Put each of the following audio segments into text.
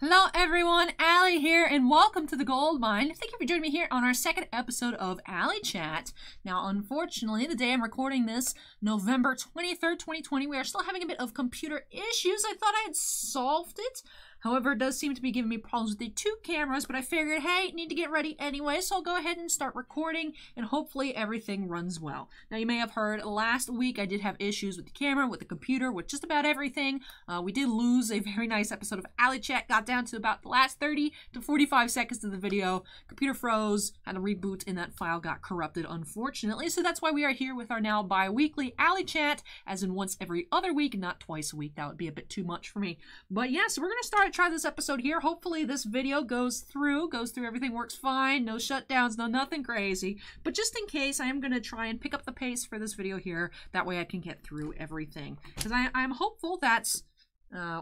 Hello everyone, Allie here, and welcome to the Gold Mine. Thank you for joining me here on our second episode of ALLYCHAT. Now, unfortunately, the day I'm recording this, November 23rd, 2020, we are still having a bit of computer issues. I thought I had solved it. However, it does seem to be giving me problems with the two cameras, but I figured, hey, need to get ready anyway, so I'll go ahead and start recording, and hopefully everything runs well. Now, you may have heard last week I did have issues with the camera, with the computer, with just about everything. We did lose a very nice episode of ALLYCHAT, got down to about the last 30 to 45 seconds of the video. Computer froze, had to reboot, and that file got corrupted, unfortunately. So that's why we are here with our now bi-weekly ALLYCHAT, as in once every other week, not twice a week. That would be a bit too much for me. But yeah, so we're going to try this episode here. Hopefully this video goes through, everything works fine, no shutdowns, nothing crazy. But just in case, I am going to try and pick up the pace for this video here. That way I can get through everything. Because I'm hopeful that's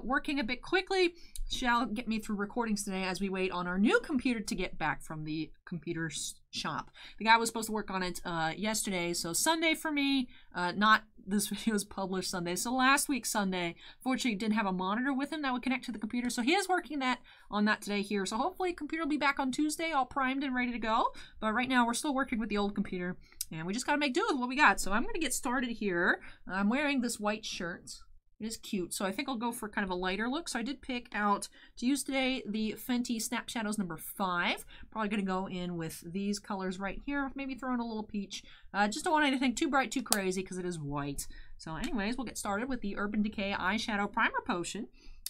working a bit quickly shall get me through recordings today as we wait on our new computer to get back from the computer shop. The guy was supposed to work on it yesterday, so Sunday for me, not this video is published Sunday, so last week Sunday. Fortunately, didn't have a monitor with him that would connect to the computer, so he is working on that today here. So hopefully the computer will be back on Tuesday, all primed and ready to go. But right now we're still working with the old computer, and we just gotta make do with what we got. So I'm gonna get started here. I'm wearing this white shirt. It is cute, so I think I'll go for kind of a lighter look. So I did pick out, to use today, the Fenty Snap Shadows number 5. Probably going to go in with these colors right here, maybe throw in a little peach. Just don't want anything too bright, too crazy, because it is white. So anyways, we'll get started with the Urban Decay Eyeshadow Primer Potion.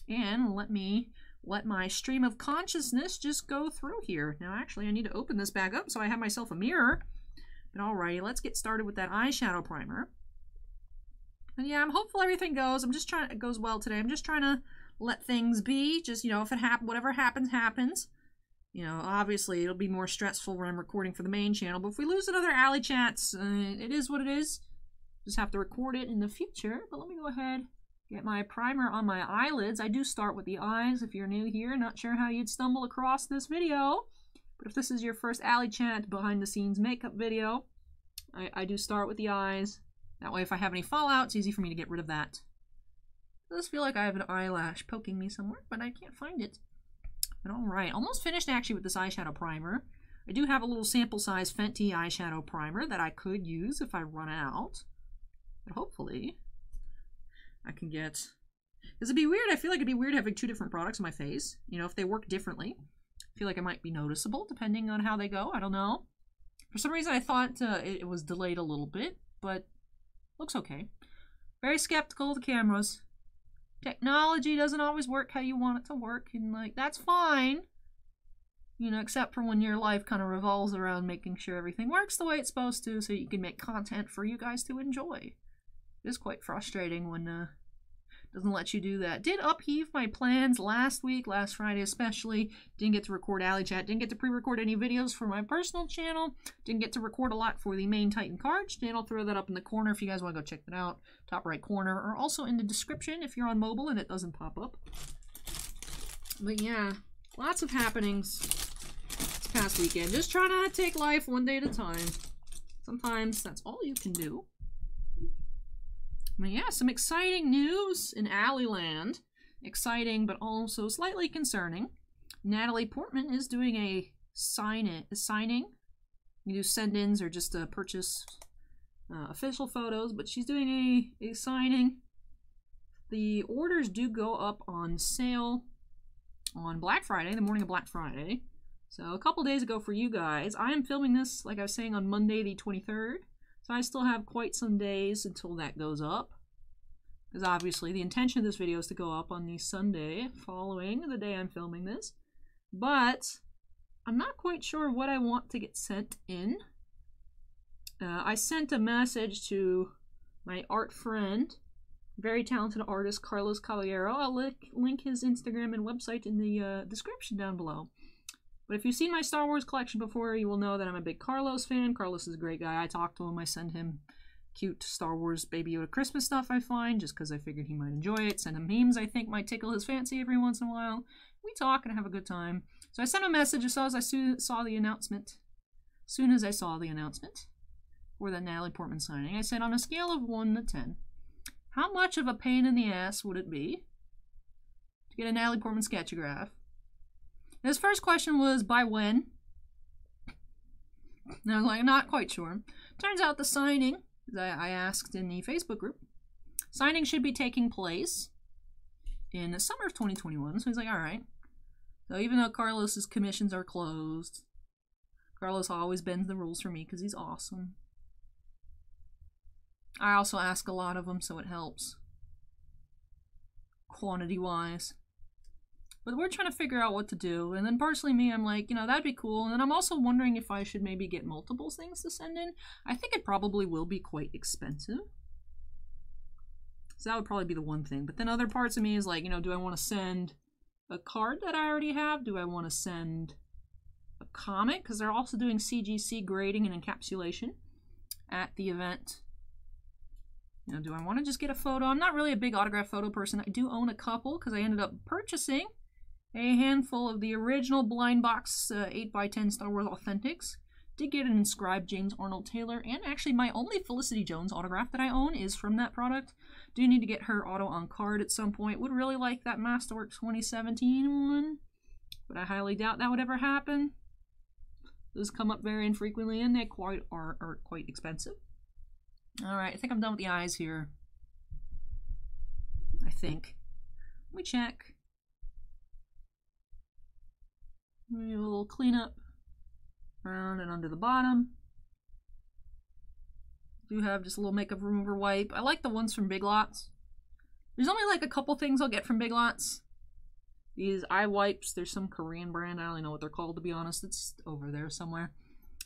And let my stream of consciousness just go through here. Now, actually, I need to open this bag up so I have myself a mirror. But alrighty, let's get started with that eyeshadow primer. And yeah, I'm hopeful everything goes. It goes well today. I'm just trying to let things be. Just, you know, if it whatever happens, happens. You know, obviously it'll be more stressful when I'm recording for the main channel. But if we lose another ALLYCHATs, it is what it is. Just have to record it in the future. But let me go ahead, get my primer on my eyelids. I do start with the eyes. If you're new here, not sure how you'd stumble across this video. But if this is your first ALLYCHAT behind the scenes makeup video, I do start with the eyes. That way, if I have any fallout, it's easy for me to get rid of that. It does feel like I have an eyelash poking me somewhere, but I can't find it. But alright, almost finished actually with this eyeshadow primer. I do have a little sample size Fenty eyeshadow primer that I could use if I run out. But hopefully, I can get... Because it'd be weird, I feel like it'd be weird having two different products on my face. You know, if they work differently. I feel like it might be noticeable depending on how they go, I don't know. For some reason I thought it was delayed a little bit, but... looks okay. Very skeptical of the cameras. Technology doesn't always work how you want it to work, and like, that's fine. You know, except for when your life kind of revolves around making sure everything works the way it's supposed to so you can make content for you guys to enjoy. It is quite frustrating when doesn't let you do that. Did upheave my plans last week, last Friday especially. Didn't get to record ALLYCHAT. Didn't get to pre-record any videos for my personal channel. Didn't get to record a lot for the main Titan cards. And I'll throw that up in the corner if you guys want to go check that out. Top right corner, or also in the description if you're on mobile and it doesn't pop up. But yeah, lots of happenings this past weekend. Just trying to take life one day at a time. Sometimes that's all you can do. But yeah, some exciting news in Alleyland. Exciting, but also slightly concerning. Natalie Portman is doing a signing. You do send-ins or just purchase official photos, but she's doing a signing. The orders do go up on sale on Black Friday, the morning of Black Friday. So a couple days ago for you guys. I am filming this, like I was saying, on Monday the 23rd. So I still have quite some days until that goes up. Because obviously the intention of this video is to go up on the Sunday following the day I'm filming this. But I'm not quite sure what I want to get sent in. I sent a message to my art friend, very talented artist Carlos Caballero. I'll link his Instagram and website in the description down below. But if you've seen my Star Wars collection before, you will know that I'm a big Carlos fan. Carlos is a great guy. I talk to him. I send him cute Star Wars Baby Yoda Christmas stuff I find, just because I figured he might enjoy it. Send him memes I think might tickle his fancy every once in a while. We talk and have a good time. So I sent him a message as soon as I saw the announcement. For the Natalie Portman signing, I said, on a scale of 1 to 10, how much of a pain in the ass would it be to get a Natalie Portman sketchograph His first question was, by when? And I was like, not quite sure. Turns out the signing, that I asked in the Facebook group, signing should be taking place in the summer of 2021. So he's like, all right. So even though Carlos's commissions are closed, Carlos always bends the rules for me because he's awesome. I also ask a lot of them, so it helps. Quantity-wise. But we're trying to figure out what to do. And then personally me, I'm like, you know, that'd be cool. And then I'm also wondering if I should maybe get multiple things to send in. I think it probably will be quite expensive. So that would probably be the one thing. But then other parts of me is like, you know, do I want to send a card that I already have? Do I want to send a comic? Because they're also doing CGC grading and encapsulation at the event. You know, do I want to just get a photo? I'm not really a big autograph photo person. I do own a couple because I ended up purchasing a handful of the original blind box 8x10 Star Wars Authentics. Did get an inscribed James Arnold Taylor, and actually my only Felicity Jones autograph that I own is from that product. Do need to get her auto on card at some point. Would really like that Masterworks 2017 one, but I highly doubt that would ever happen. Those come up very infrequently, and they are quite expensive. Alright, I think I'm done with the eyes here. I think. Let me check. Maybe a little cleanup around and under the bottom. Do have just a little makeup remover wipe. I like the ones from Big Lots. There's only like a couple things I'll get from Big Lots. These eye wipes, there's some Korean brand, I don't even know what they're called to be honest. It's over there somewhere.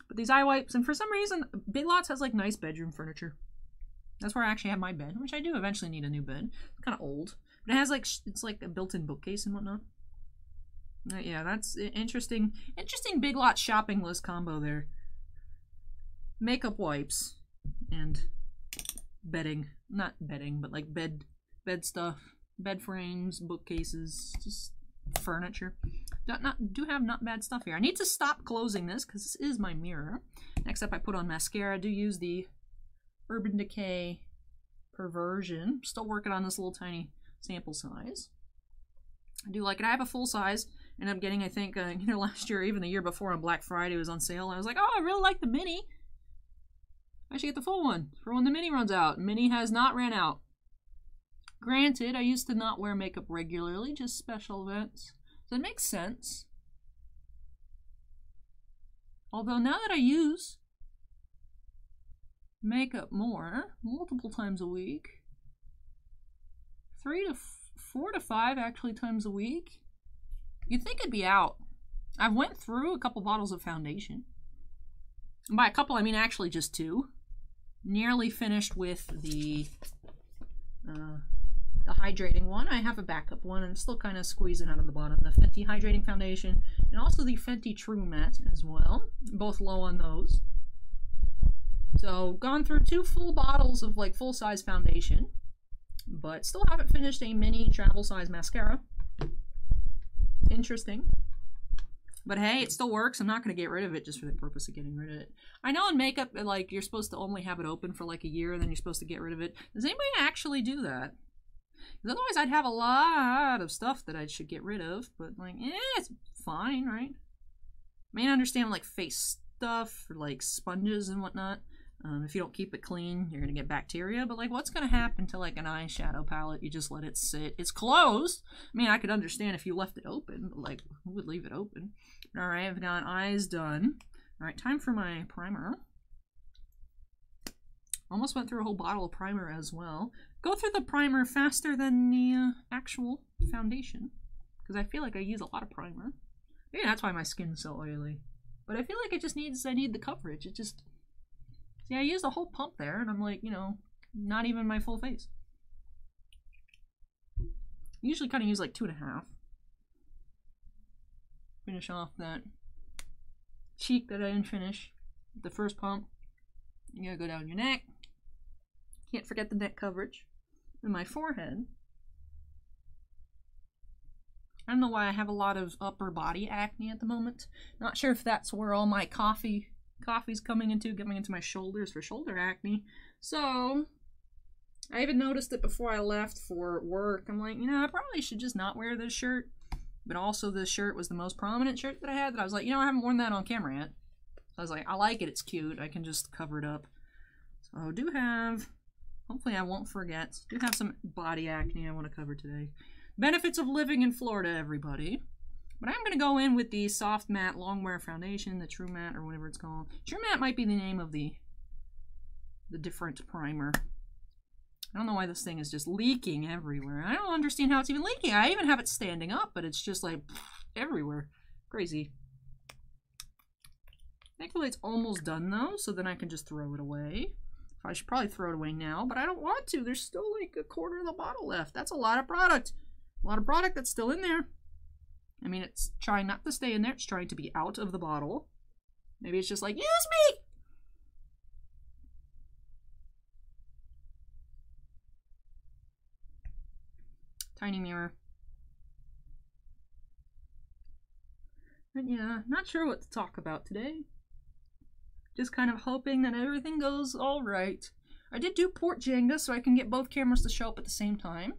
But these eye wipes, and for some reason, Big Lots has like nice bedroom furniture. That's where I actually have my bed, which I do eventually need a new bed. It's kind of old. But it has like, it's like a built-in bookcase and whatnot. Yeah, that's interesting. Interesting Big Lots shopping list combo there. Makeup wipes and bedding. Not bedding, but like bed stuff. Bed frames, bookcases, just furniture. Do have not bad stuff here. I need to stop closing this because this is my mirror. Next up, I put on mascara. I do use the Urban Decay Perversion. Still working on this little tiny sample size. I do like it. I have a full size. Ended up getting, I think, either last year or even the year before on Black Friday, it was on sale. I was like, oh, I really like the mini. I should get the full one for when the mini runs out. Mini has not ran out. Granted, I used to not wear makeup regularly, just special events. So it makes sense. Although now that I use makeup more, multiple times a week, 4 to 5 actually times a week, you'd think it'd be out. I went through a couple bottles of foundation. And by a couple, I mean actually just 2. Nearly finished with the hydrating one. I have a backup one and still kind of squeezing out of the bottom. The Fenty Hydrating Foundation and also the Fenty True Matte as well. Both low on those. So gone through 2 full bottles of like full-size foundation, but still haven't finished a mini travel-size mascara. Interesting. But hey, it still works. I'm not going to get rid of it just for the purpose of getting rid of it. I know in makeup, like, you're supposed to only have it open for like a year and then you're supposed to get rid of it. Does anybody actually do that? Because otherwise I'd have a lot of stuff that I should get rid of. But like, it's fine, right? I mean, I understand like face stuff or like sponges and whatnot. If you don't keep it clean, you're going to get bacteria. But like, what's going to happen to like an eyeshadow palette? You just let it sit. It's closed. I mean, I could understand if you left it open, but like, who would leave it open? All right, I've got eyes done. All right, time for my primer. Almost went through a whole bottle of primer as well. Go through the primer faster than the actual foundation because I feel like I use a lot of primer. Maybe that's why my skin's so oily. But I feel like it just needs, I need the coverage. It just, see, I used a whole pump there and I'm like, you know, not even my full face. Usually kind of use like 2.5. Finish off that cheek that I didn't finish with the first pump. You gotta go down your neck. Can't forget the neck coverage. And my forehead. I don't know why I have a lot of upper body acne at the moment. Not sure if that's where all my coffee's coming into my shoulders for shoulder acne. So I even noticed it before I left for work. I'm like, you know, I probably should just not wear this shirt. but also the shirt was the most prominent shirt that I had that I was like, you know, I haven't worn that on camera yet. So I was like, I like it, it's cute, I can just cover it up. So I do have, hopefully I won't forget, do have some body acne I want to cover today. Benefits of living in Florida, everybody. But I'm going to go in with the Soft Matte Long Wear Foundation, the True Matte, or whatever it's called. True Matte might be the name of the different primer. I don't know why this thing is just leaking everywhere. I don't understand how it's even leaking. I even have it standing up, but it's just like everywhere. Crazy. Thankfully it's almost done though, so then I can just throw it away. I should probably throw it away now, but I don't want to. There's still like a quarter of the bottle left. That's a lot of product. A lot of product that's still in there. I mean, it's trying not to stay in there. It's trying to be out of the bottle. Maybe it's just like, use me! Tiny mirror. But yeah, not sure what to talk about today. Just kind of hoping that everything goes all right. I did do port Jenga so I can get both cameras to show up at the same time.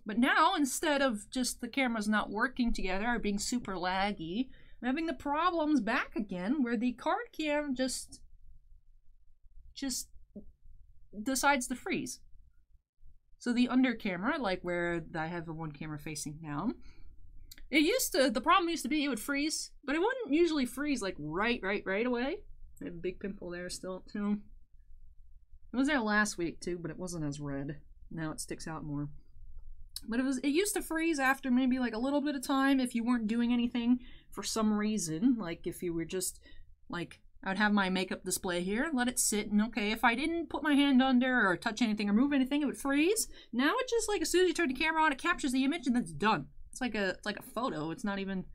But now, instead of just the cameras not working together or being super laggy, I'm having the problems back again where the card cam just decides to freeze. So the under camera, like where I have the one camera facing down, the problem used to be it would freeze, but it wouldn't usually freeze like right away. I have a big pimple there still too. It was there last week too, but it wasn't as red. Now it sticks out more. But it used to freeze after maybe like a little bit of time if you weren't doing anything for some reason. Like if you were just like, I would have my makeup display here and let it sit, and okay, if I didn't put my hand under or touch anything or move anything, it would freeze. Now it just like, as soon as you turn the camera on, it captures the image and then it's done. It's like a photo. It's not even,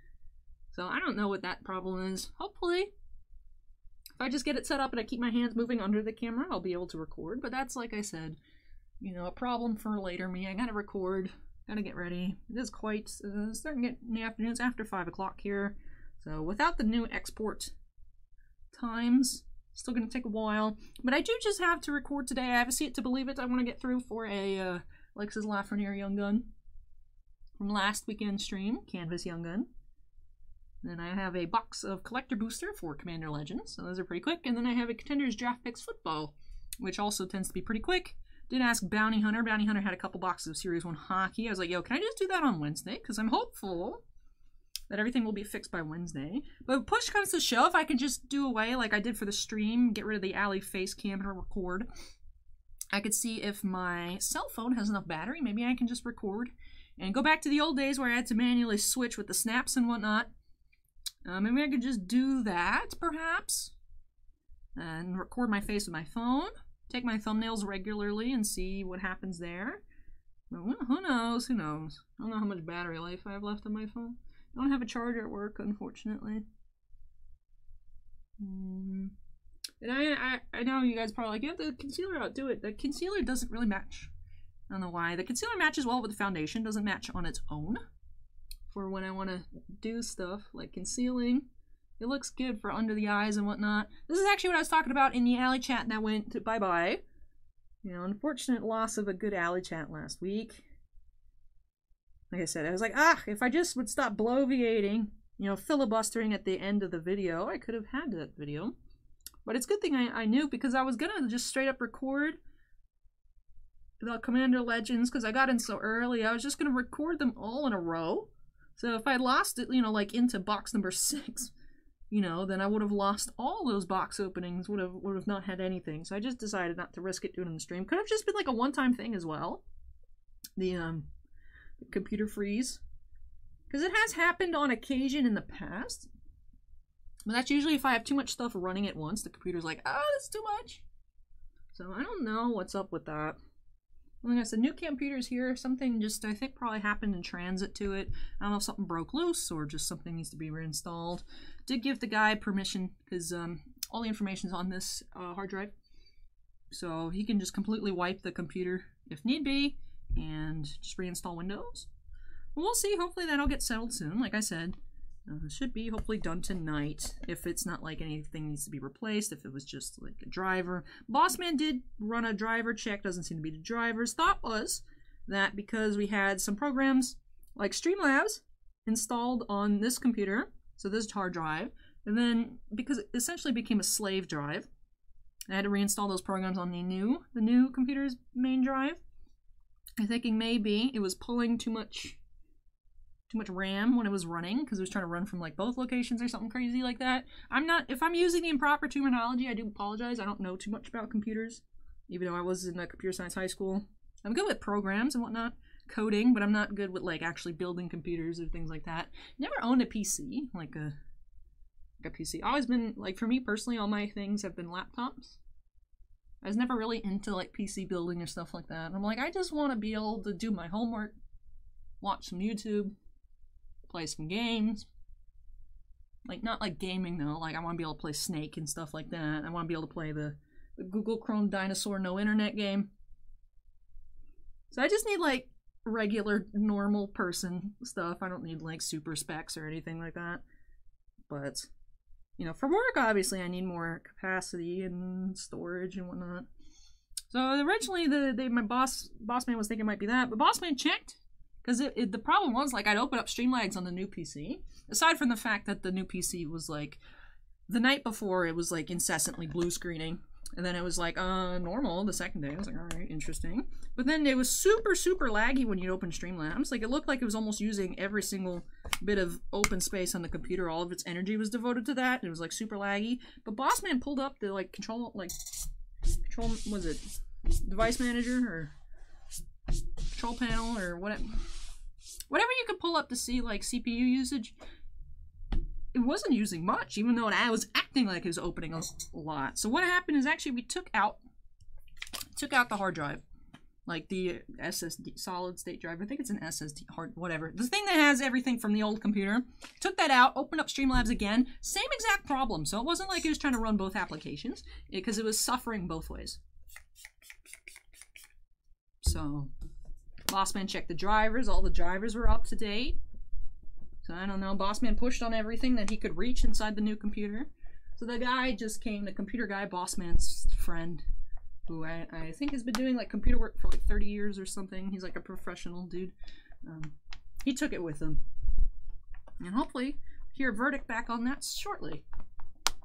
so I don't know what that problem is. Hopefully, if I just get it set up and I keep my hands moving under the camera, I'll be able to record. But that's, like I said, you know, a problem for later me. I gotta record, gotta get ready. It is quite, starting to get in the afternoon. It's after 5 o'clock here. So without the new export times, still gonna take a while. But I do just have to record today. I have a See It to Believe It I want to get through for a Alexa's Lafreniere Young Gun from last weekend stream, Canvas Young Gun. Then I have a box of Collector Booster for Commander Legends, so those are pretty quick. And then I have a Contenders Draft Picks Football, which also tends to be pretty quick. Did ask Bounty Hunter. Bounty Hunter had a couple boxes of Series 1 hockey. I was like, yo, can I just do that on Wednesday? Because I'm hopeful that everything will be fixed by Wednesday. But if push comes to shove, I can just do away like I did for the stream, get rid of the Alley face cam and record. I could see if my cell phone has enough battery. Maybe I can just record and go back to the old days where I had to manually switch with the snaps and whatnot. Maybe I could just do that, perhaps, and record my face with my phone. Take my thumbnails regularly and see what happens there. Well, who knows? Who knows? I don't know how much battery life I have left on my phone. I don't have a charger at work, unfortunately. And I know you guys probably like, get the concealer out, do it. The concealer doesn't really match. I don't know why. The concealer matches well with the foundation, doesn't match on its own. For when I want to do stuff like concealing, it looks good for under the eyes and whatnot. This is actually what I was talking about in the Alley chat that went to bye-bye. You know, unfortunate loss of a good Alley chat last week. Like I said, I was like, if I just would stop bloviating, you know, filibustering at the end of the video, I could have had that video. But it's a good thing I knew, because I was gonna just straight up record the Commander Legends, because I got in so early. I was just gonna record them all in a row. So if I lost it, you know, like into box number 6, you know, then I would have lost all those box openings, would have not had anything. So I just decided not to risk it doing it in the stream. Could have just been like a one-time thing as well. The computer freeze. Because it has happened on occasion in the past. But that's usually if I have too much stuff running at once. The computer's like, oh, that's too much. So I don't know what's up with that. Like I said, new computer's here. Something just, I think, probably happened in transit to it. I don't know if something broke loose or just something needs to be reinstalled. Did give the guy permission, because all the information's on this hard drive. So he can just completely wipe the computer if need be and just reinstall Windows. But we'll see. Hopefully that'll get settled soon. Like I said, it should be hopefully done tonight, if it's not like anything needs to be replaced, if it was just like a driver. Bossman did run a driver check, doesn't seem to be the driver's. Thought was that because we had some programs like Streamlabs installed on this computer, so this hard drive, and then because it essentially became a slave drive, I had to reinstall those programs on the new computer's main drive. I'm thinking maybe it was pulling too much RAM when it was running, because it was trying to run from like both locations or something crazy like that. If I'm using the improper terminology, I do apologize. I don't know too much about computers, even though I was in a computer science high school. I'm good with programs and whatnot, coding, but I'm not good with like actually building computers or things like that. Never owned a PC, like a PC. Always been, like, for me personally, all my things have been laptops. I was never really into like PC building or stuff like that. I'm like, I just want to be able to do my homework, watch some YouTube, play some games. Like, not like gaming though, like I want to be able to play Snake and stuff like that. I want to be able to play the Google Chrome Dinosaur No Internet game. So I just need like regular normal person stuff. I don't need like super specs or anything like that. But, you know, for work obviously I need more capacity and storage and whatnot. So originally my boss man was thinking it might be that, but boss man checked, because the problem was, like, I'd open up Streamlabs on the new PC. Aside from the fact that the new PC was like, the night before it was like incessantly blue screening, and then it was like normal the second day. I was like, all right, interesting. But then it was super laggy when you open Streamlabs. Like, it looked like it was almost using every single bit of open space on the computer. All of its energy was devoted to that. It was like super laggy. But Bossman pulled up the like control, was it device manager or control panel or whatever you could pull up to see like CPU usage. It wasn't using much, even though it was acting like it was opening a lot. So what happened is, actually we took out the hard drive, like the SSD, solid state drive. I think it's an SSD hard, whatever. The thing that has everything from the old computer. Took that out, opened up Streamlabs again. Same exact problem. So it wasn't like it was trying to run both applications, because it was suffering both ways. So Bossman checked the drivers. All the drivers were up to date. So I don't know, Bossman pushed on everything that he could reach inside the new computer. So the guy just came, the computer guy, Bossman's friend, who I think has been doing like computer work for like 30 years or something. He's like a professional dude. He took it with him. And hopefully hear a verdict back on that shortly.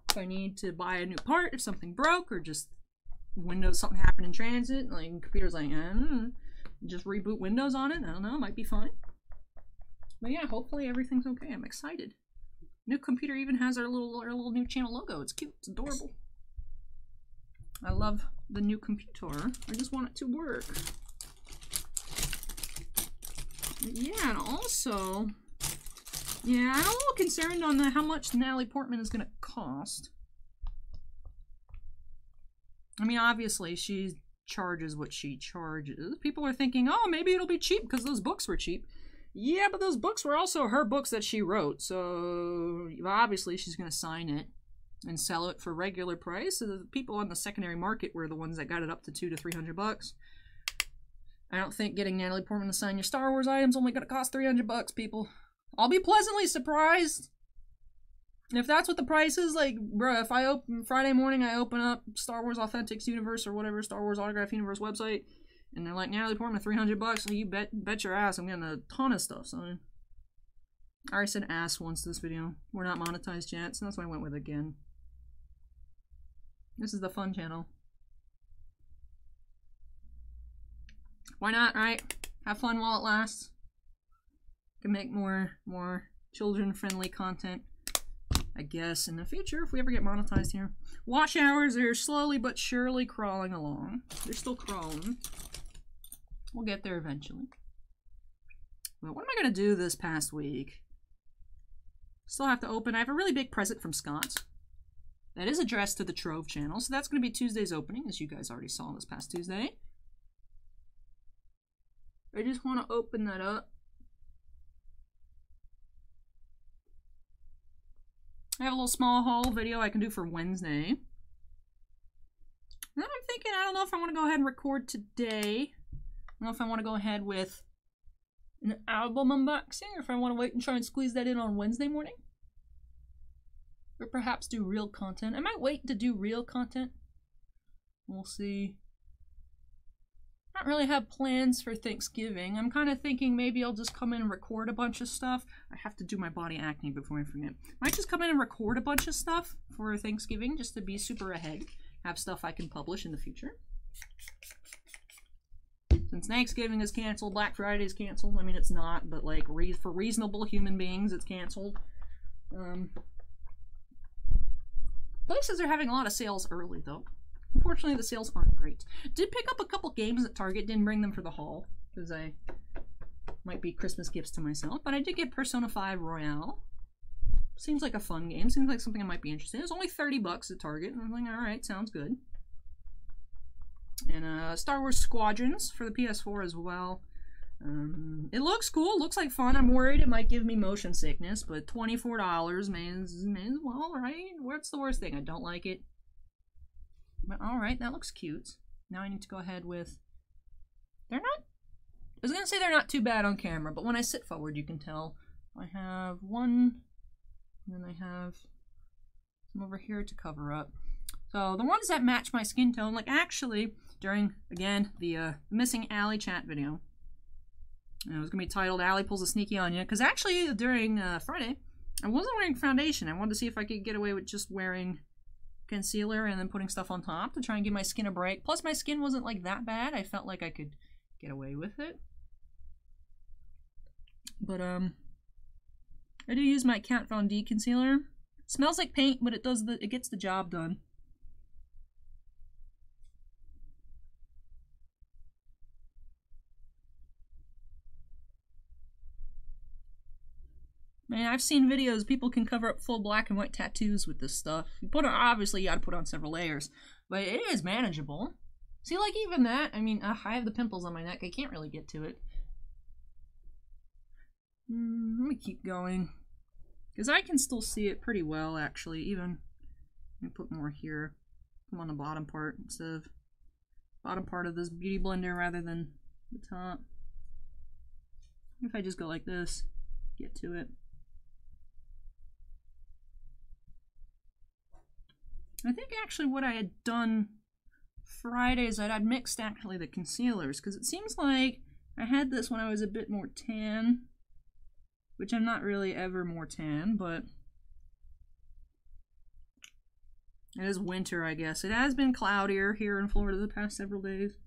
If I need to buy a new part, if something broke, or just Windows, something happened in transit, like the computer's like, just reboot Windows on it, I don't know, might be fine. But yeah, hopefully everything's okay. I'm excited. New computer even has our little new channel logo. It's cute. It's adorable. I love the new computer. I just want it to work. But yeah, and also, yeah, I'm a little concerned on how much Natalie Portman is going to cost. I mean, obviously, she charges what she charges. People are thinking, oh, maybe it'll be cheap because those books were cheap. Yeah, but those books were also her books that she wrote, so obviously she's going to sign it and sell it for regular price. So the people on the secondary market were the ones that got it up to $200 to $300. I don't think getting Natalie Portman to sign your Star Wars items only going to cost $300, people. I'll be pleasantly surprised. If that's what the price is, like, bruh, if I open Friday morning, I open up Star Wars Authentics Universe or whatever, Star Wars Autograph Universe website, and they're like, Natalie Portman, $300, so you bet your ass I'm getting a ton of stuff, so I already said ass once this video. We're not monetized yet, so that's why I went with it again. This is the fun channel. Why not, right? Have fun while it lasts. Can make more children-friendly content, I guess, in the future, if we ever get monetized here. Watch hours are slowly but surely crawling along. They're still crawling. We'll get there eventually. But what am I going to do this past week? Still have to open. I have a really big present from Scott. That is addressed to the Trove channel, so that's going to be Tuesday's opening, as you guys already saw this past Tuesday. I just want to open that up. I have a little small haul video I can do for Wednesday. Then I'm thinking, I don't know if I want to go ahead and record today. I don't know if I want to go ahead with an album unboxing, or if I want to wait and try and squeeze that in on Wednesday morning. Or perhaps do real content. I might wait to do real content. We'll see. don't really have plans for Thanksgiving. I'm kind of thinking maybe I'll just come in and record a bunch of stuff. I have to do my body acne before I forget. Might just come in and record a bunch of stuff for Thanksgiving just to be super ahead. Have stuff I can publish in the future. Since Thanksgiving is canceled, Black Friday is canceled. I mean, it's not, but like for reasonable human beings, it's canceled. Places are having a lot of sales early, though. Unfortunately, the sales aren't great. Did pick up a couple games at Target. Didn't bring them for the haul, because I might be Christmas gifts to myself. But I did get Persona 5 Royale. Seems like a fun game. Seems like something I might be interested in. It was only 30 bucks at Target, and I'm like, alright, sounds good. And Star Wars Squadrons for the PS4 as well. It looks cool, looks like fun. I'm worried it might give me motion sickness, but $24, man, well, right? What's the worst thing? I don't like it. But alright, that looks cute. Now I need to go ahead with... They're not... I was gonna say they're not too bad on camera, but when I sit forward, you can tell. I have one, and then I have some over here to cover up. So the ones that match my skin tone, like actually, during, again, the missing Alley chat video, it was going to be titled, Allie Pulls a Sneaky on You, because actually, during Friday, I wasn't wearing foundation. I wanted to see if I could get away with just wearing concealer and then putting stuff on top to try and give my skin a break. Plus, my skin wasn't, like, that bad. I felt like I could get away with it. But, I do use my Kat Von D concealer. It smells like paint, but it gets the job done. Man, I've seen videos, people can cover up full black and white tattoos with this stuff. You put on, obviously you gotta put on several layers, but it is manageable. See, like even that, I mean, I have the pimples on my neck, I can't really get to it. Let me keep going, because I can still see it pretty well, actually, even, let me put more here. I'm on the bottom part instead of bottom part of this beauty blender rather than the top. If I just go like this, get to it. I think actually what I had done Friday is that I'd mixed actually the concealers, because it seems like I had this when I was a bit more tan, which I'm not really ever more tan, but it is winter, I guess. It has been cloudier here in Florida the past several days.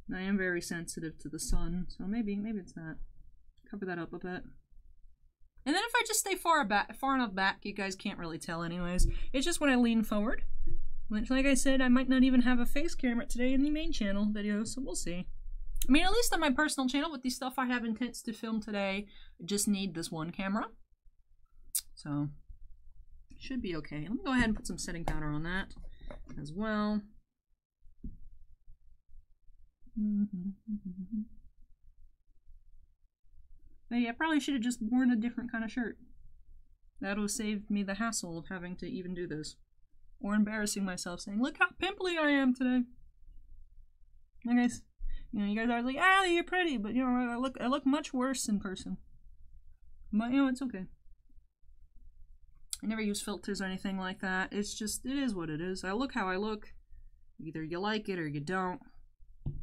And I am very sensitive to the sun, so maybe it's that. Cover that up a bit. And then if I just stay far enough back, you guys can't really tell anyways. It's just when I lean forward. Which, like I said, I might not even have a face camera today in the main channel video, so we'll see. I mean, at least on my personal channel, with the stuff I have intents to film today, I just need this one camera. So, should be okay. Let me go ahead and put some setting powder on that as well. Maybe I probably should have just worn a different kind of shirt. That would have saved me the hassle of having to even do this. Or embarrassing myself saying, look how pimply I am today. I guess, you know, you guys are like, Allie, you're pretty, but you know, I look much worse in person. But you know, it's okay. I never use filters or anything like that. It's just, it is what it is. I look how I look. Either you like it or you don't. I'm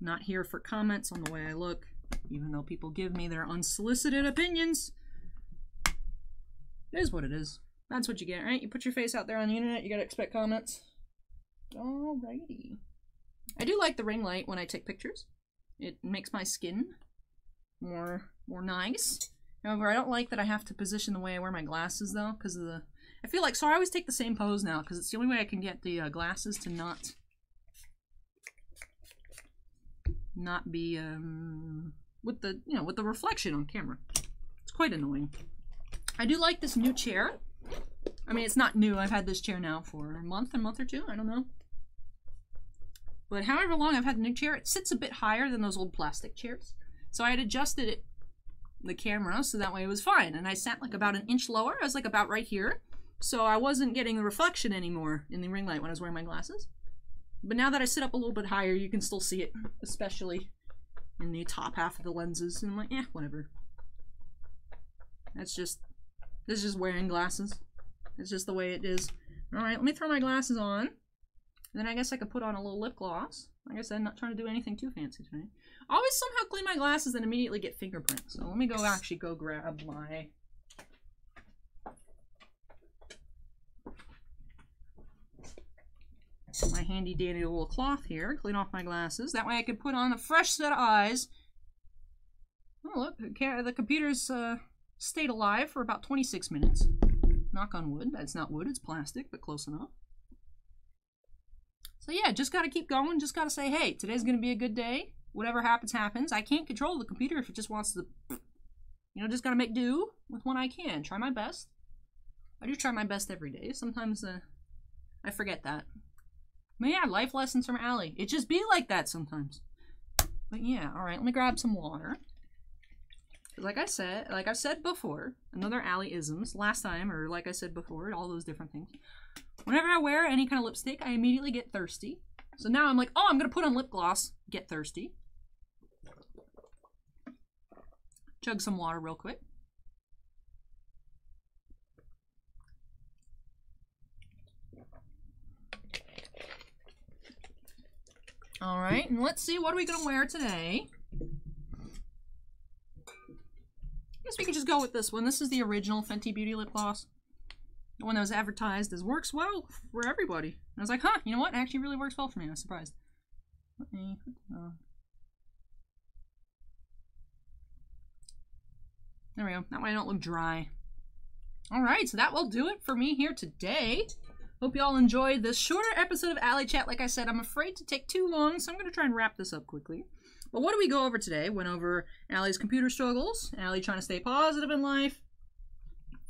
not here for comments on the way I look. Even though people give me their unsolicited opinions. It is what it is. That's what you get, right? You put your face out there on the internet, you gotta expect comments. Alrighty. I do like the ring light when I take pictures. It makes my skin more nice. However, I don't like that I have to position the way I wear my glasses, though, because of the... I feel like... So I always take the same pose now, because it's the only way I can get the glasses to not be with the, you know, with the reflection on camera. It's quite annoying. I do like this new chair. I mean, it's not new. I've had this chair now for a month or two. I don't know. But however long I've had the new chair, it sits a bit higher than those old plastic chairs. So I had adjusted it, the camera, so that way it was fine. And I sat like about an inch lower. I was like about right here. So I wasn't getting the reflection anymore in the ring light when I was wearing my glasses. But now that I sit up a little bit higher, you can still see it, especially in the top half of the lenses. And I'm like, whatever. This is just wearing glasses. It's just the way it is. Alright, let me throw my glasses on. And then I guess I could put on a little lip gloss. Like I said, not trying to do anything too fancy today. I always somehow clean my glasses and immediately get fingerprints. So let me actually go grab my handy dandy little cloth here, clean off my glasses. That way I can put on a fresh set of eyes. Oh look, the computer's stayed alive for about 26 minutes. Knock on wood. That's not wood, it's plastic, but close enough. So yeah, just gotta keep going, just gotta say, hey, today's gonna be a good day. Whatever happens, happens. I can't control the computer if it just wants to, you know, just gotta make do with what I can. Try my best. I do try my best every day. Sometimes I forget that. But yeah, life lessons from Allie. It just be like that sometimes. But yeah, alright, let me grab some water. Like I've said before, another Allie-isms, last time, or like I said before, all those different things. Whenever I wear any kind of lipstick, I immediately get thirsty. So now I'm like, oh, I'm gonna put on lip gloss, get thirsty. Chug some water real quick. Alright, and let's see, what are we gonna wear today? I guess we can just go with this one. This is the original Fenty Beauty lip gloss. The one that was advertised as works well for everybody. And I was like, huh, you know what? It actually really works well for me. I was surprised. Let me put there we go. That way I don't look dry. Alright, so that will do it for me here today. Hope you all enjoyed this shorter episode of Alley Chat. Like I said, I'm afraid to take too long, so I'm going to try and wrap this up quickly. But what do we go over today? Went over Allie's computer struggles, Allie trying to stay positive in life,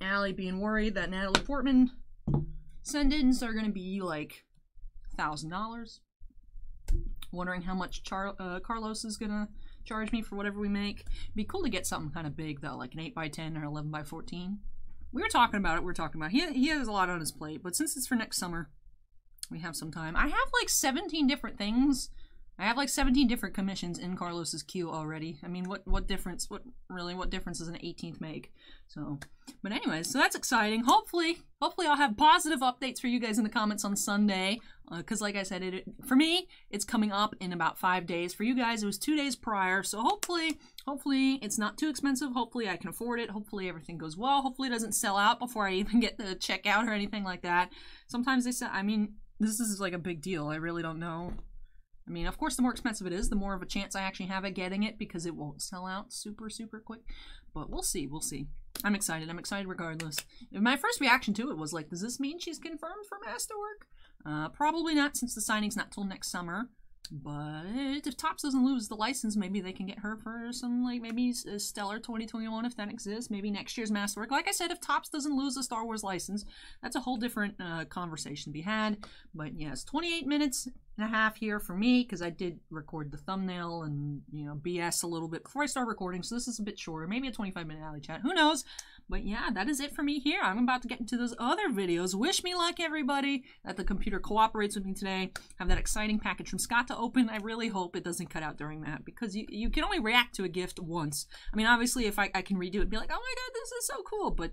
Allie being worried that Natalie Portman send-ins are going to be like $1,000. Wondering how much Carlos is going to charge me for whatever we make. It'd be cool to get something kind of big though, like an 8x10 or 11x14. We were talking about it, He has a lot on his plate, but since it's for next summer, we have some time. I have like 17 different things. I have like 17 different commissions in Carlos's queue already. I mean, what difference does an 18th make? So, but anyways, so that's exciting. Hopefully I'll have positive updates for you guys in the comments on Sunday. Because like I said, for me, it's coming up in about 5 days. For you guys, it was 2 days prior. So hopefully it's not too expensive. Hopefully I can afford it. Hopefully everything goes well. Hopefully it doesn't sell out before I even get the checkout or anything like that. Sometimes they say, I mean, this is like a big deal. I really don't know. I mean, of course, the more expensive it is, the more of a chance I actually have at getting it because it won't sell out super, super quick. But we'll see. We'll see. I'm excited. I'm excited regardless. My first reaction to it was like, does this mean she's confirmed for Masterwork? Probably not, since the signing's not till next summer. But if Topps doesn't lose the license, maybe they can get her for some, like, maybe Stellar 2021 if that exists. Maybe next year's Masterwork. Like I said, if Topps doesn't lose the Star Wars license, that's a whole different conversation to be had. But yes, 28 minutes and a half here for me, because I did record the thumbnail and, you know, BS a little bit before I start recording, so this is a bit shorter. Maybe a 25-minute Alley Chat. Who knows? But yeah, that is it for me here. I'm about to get into those other videos. Wish me luck, everybody, that the computer cooperates with me today. Have that exciting package from Scott to open. I really hope it doesn't cut out during that, because you can only react to a gift once. I mean, obviously, if I can redo it and be like, oh my god, this is so cool, but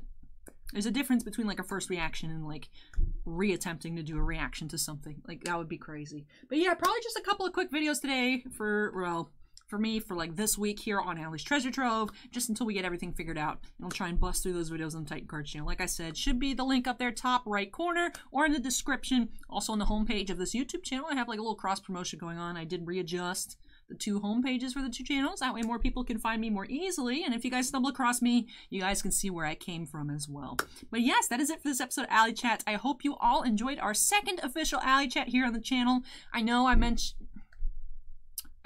there's a difference between, like, a first reaction and, like, reattempting to do a reaction to something. Like, that would be crazy. But yeah, probably just a couple of quick videos today for, well, for me, for like this week here on Allie's Treasure Trove, just until we get everything figured out. And I'll try and bust through those videos on the Titan Cards channel. Like I said, should be the link up there top right corner or in the description. Also on the homepage of this YouTube channel, I have like a little cross promotion going on. I did readjust the two homepages for the two channels. That way more people can find me more easily. And if you guys stumble across me, you guys can see where I came from as well. But yes, that is it for this episode of Alley Chat. I hope you all enjoyed our second official Alley Chat here on the channel. I know I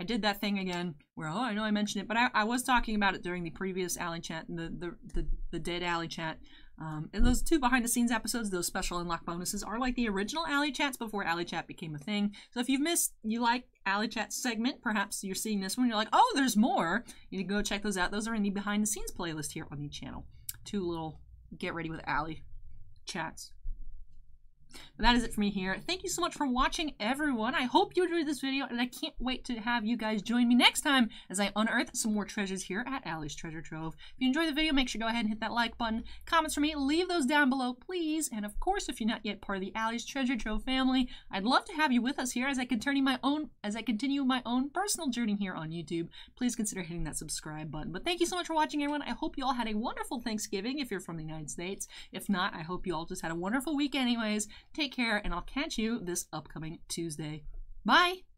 did that thing again where, oh, I know I mentioned it, but I was talking about it during the previous Alley Chat, the dead Alley Chat. And those two behind the scenes episodes, those special unlock bonuses, are like the original Alley Chats before Alley Chat became a thing. So if you've missed, you like Alley Chat segment, perhaps you're seeing this one, you're like, oh, there's more. You need to go check those out. Those are in the behind the scenes playlist here on the channel. Two little get ready with Alley Chats. But that is it for me here. Thank you so much for watching, everyone. I hope you enjoyed this video, and I can't wait to have you guys join me next time as I unearth some more treasures here at Ally's Treasure Trove. If you enjoyed the video, make sure to go ahead and hit that like button. Comments for me, leave those down below, please. And of course, if you're not yet part of the Ally's Treasure Trove family, I'd love to have you with us here as I continue my own personal journey here on YouTube. Please consider hitting that subscribe button. But thank you so much for watching, everyone. I hope you all had a wonderful Thanksgiving if you're from the United States. If not, I hope you all just had a wonderful week anyways. Take care, and I'll catch you this upcoming Tuesday. Bye!